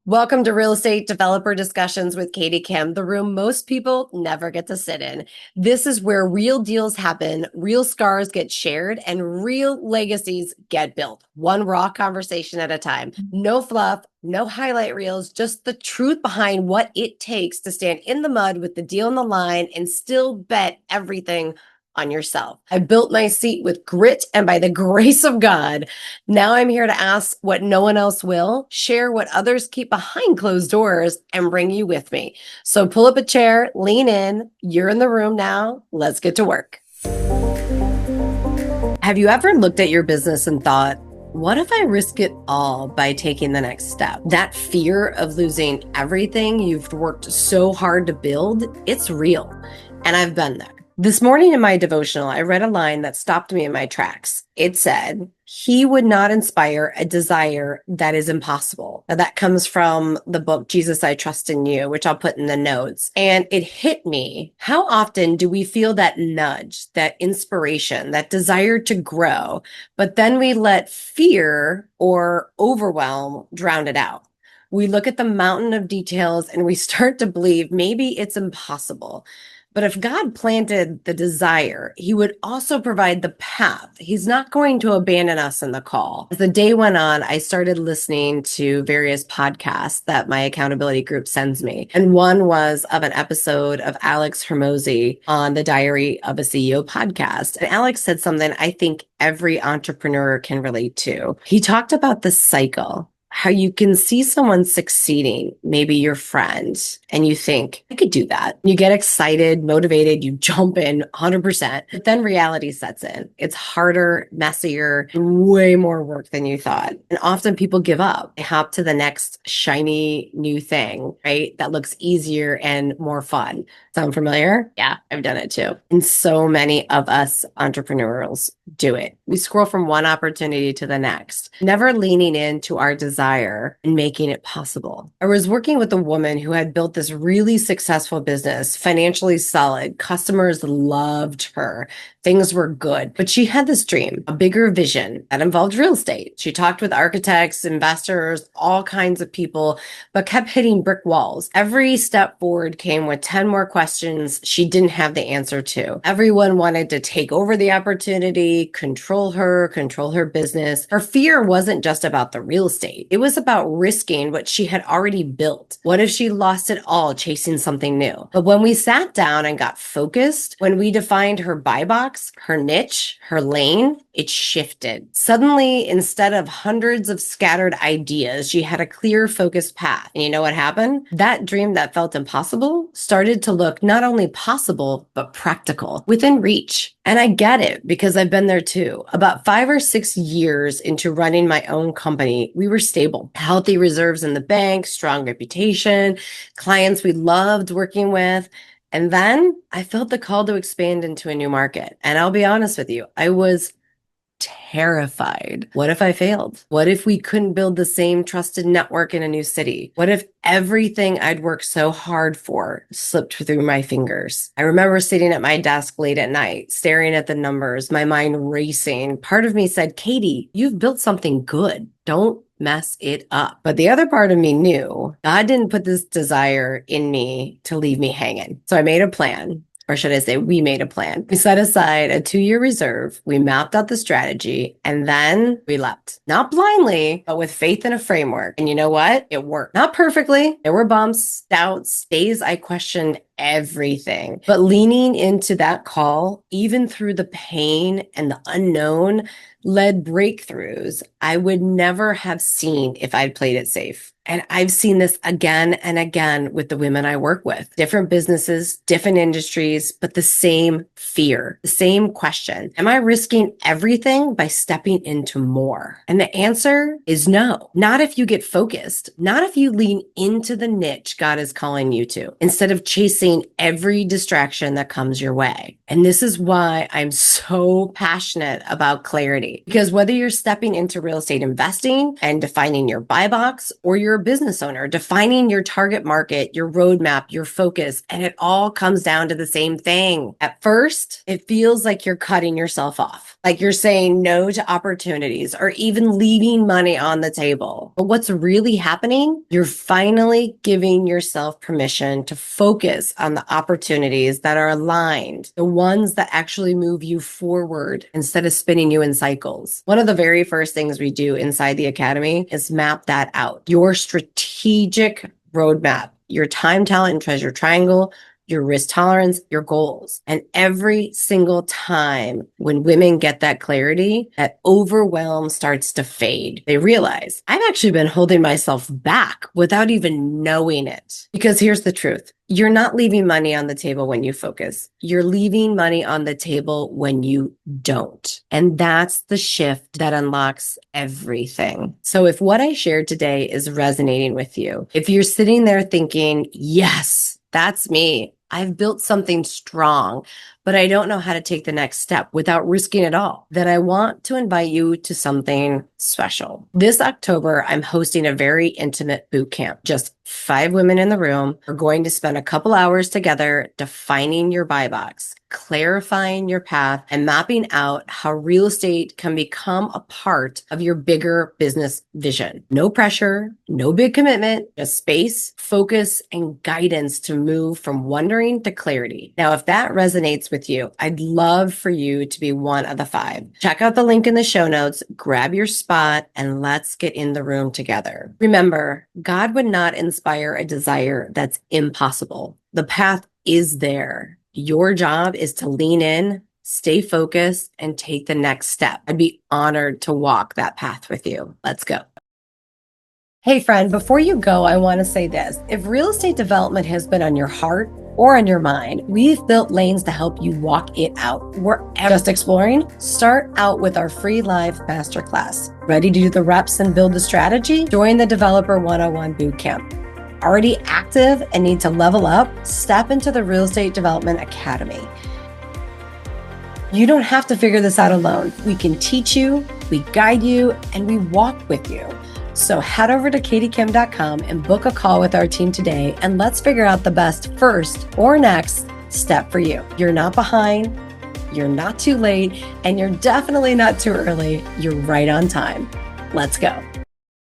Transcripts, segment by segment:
Welcome to Real Estate Developer Discussions with Katie Kim, the room most people never get to sit in. This is where real deals happen, real scars get shared, and real legacies get built. One raw conversation at a time. No fluff, no highlight reels, just the truth behind what it takes to stand in the mud with the deal on the line and still bet everything on yourself. I built my seat with grit, and by the grace of God, now I'm here to ask what no one else will, share what others keep behind closed doors, and bring you with me. So pull up a chair, lean in. You're in the room now. Let's get to work. Have you ever looked at your business and thought, what if I risk it all by taking the next step? That fear of losing everything you've worked so hard to build, it's real. And I've been there. This morning in my devotional, I read a line that stopped me in my tracks. It said, "He would not inspire a desire that is impossible." Now, that comes from the book, Jesus, I Trust in You, which I'll put in the notes. And it hit me. How often do we feel that nudge, that inspiration, that desire to grow, but then we let fear or overwhelm drown it out? We look at the mountain of details and we start to believe maybe it's impossible. But if God planted the desire, he would also provide the path. He's not going to abandon us in the call. As the day went on, I started listening to various podcasts that my accountability group sends me. And one was of an episode of Alex Hermosi on the Diary of a CEO podcast. And Alex said something I think every entrepreneur can relate to. He talked about the cycle. How you can see someone succeeding, maybe your friend, and you think, I could do that. You get excited, motivated, you jump in 100%, but then reality sets in. It's harder, messier, way more work than you thought. And often people give up. They hop to the next shiny new thing, right? That looks easier and more fun. Sound familiar? Yeah, I've done it too. And so many of us entrepreneurs do it. We scroll from one opportunity to the next, never leaning into our desire and making it possible. I was working with a woman who had built this really successful business, financially solid. Customers loved her. Things were good, but she had this dream, a bigger vision that involved real estate. She talked with architects, investors, all kinds of people, but kept hitting brick walls. Every step forward came with 10 more questions she didn't have the answer to. Everyone wanted to take over the opportunity, control her business. Her fear wasn't just about the real estate. It was about risking what she had already built. What if she lost it all chasing something new? But when we sat down and got focused, when we defined her buy box, her niche, her lane, it shifted. Suddenly, instead of hundreds of scattered ideas, she had a clear, focused path. And you know what happened? That dream that felt impossible started to look not only possible, but practical, within reach. And I get it because I've been there too. About 5 or 6 years into running my own company, we were stable, healthy reserves in the bank, strong reputation, clients we loved working with. And then I felt the call to expand into a new market. And I'll be honest with you, I was terrified. What if I failed? What if we couldn't build the same trusted network in a new city? What if everything I'd worked so hard for slipped through my fingers? I remember sitting at my desk late at night, staring at the numbers, my mind racing. Part of me said, Katie, you've built something good. Don't mess it up. But the other part of me knew God didn't put this desire in me to leave me hanging. So I made a plan. Or should I say, we made a plan. We set aside a 2-year reserve. We mapped out the strategy and then we leapt. Not blindly, but with faith and a framework. And you know what? It worked. Not perfectly. There were bumps, doubts, days I questioned everything. But leaning into that call, even through the pain and the unknown, led breakthroughs I would never have seen if I'd played it safe. And I've seen this again and again with the women I work with. Different businesses, different industries, but the same fear, the same question. Am I risking everything by stepping into more? And the answer is no. Not if you get focused. Not if you lean into the niche God is calling you to, instead of chasing every distraction that comes your way. And this is why I'm so passionate about clarity. Because whether you're stepping into real estate investing and defining your buy box, or you're a business owner, defining your target market, your roadmap, your focus, and it all comes down to the same thing. At first, it feels like you're cutting yourself off, like you're saying no to opportunities or even leaving money on the table. But what's really happening? You're finally giving yourself permission to focus on the opportunities that are aligned, the ones that actually move you forward instead of spinning you in cycles. One of the very first things we do inside the academy is map that out. Your strategic roadmap, your time, talent, and treasure triangle, your risk tolerance, your goals. And every single time when women get that clarity, that overwhelm starts to fade. They realize I've actually been holding myself back without even knowing it. Because here's the truth. You're not leaving money on the table when you focus. You're leaving money on the table when you don't. And that's the shift that unlocks everything. So if what I shared today is resonating with you, if you're sitting there thinking, yes, that's me. I've built something strong, but I don't know how to take the next step without risking it all, then I want to invite you to something special. This October, I'm hosting a very intimate boot camp. Just 5 women in the room. We're going to spend a couple hours together defining your buy box, clarifying your path, and mapping out how real estate can become a part of your bigger business vision. No pressure, no big commitment, just space, focus, and guidance to move from wondering to clarity. Now, if that resonates with you, I'd love for you to be one of the 5. Check out the link in the show notes, grab your spot, and let's get in the room together. Remember, God would not inspire a desire that's impossible. The path is there. Your job is to lean in, stay focused, and take the next step. I'd be honored to walk that path with you. Let's go. Hey friend, before you go, I want to say this. If real estate development has been on your heart or on your mind, we've built lanes to help you walk it out. We're just exploring. Start out with our free live masterclass. Ready to do the reps and build the strategy? Join the Developer 101 Bootcamp. Already active and need to level up? Step into the Real Estate Development Academy. You don't have to figure this out alone. We can teach you, we guide you, and we walk with you. So head over to katiekim.com and book a call with our team today, and let's figure out the best first or next step for you. You're not behind, you're not too late, and you're definitely not too early. You're right on time. Let's go.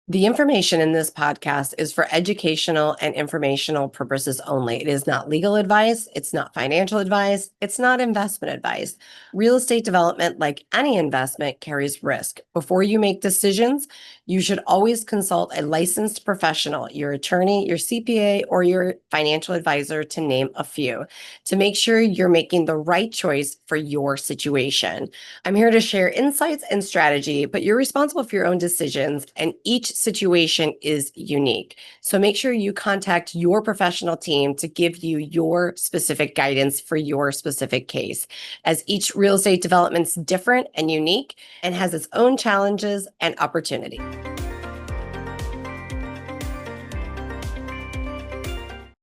The information in this podcast is for educational and informational purposes only. It is not legal advice. It's not financial advice. It's not investment advice. Real estate development, like any investment, carries risk. Before you make decisions, you should always consult a licensed professional, your attorney, your CPA, or your financial advisor, to name a few, to make sure you're making the right choice for your situation. I'm here to share insights and strategy, but you're responsible for your own decisions, and each situation is unique. So make sure you contact your professional team to give you your specific guidance for your specific case, as each real estate development's different and unique and has its own challenges and opportunities.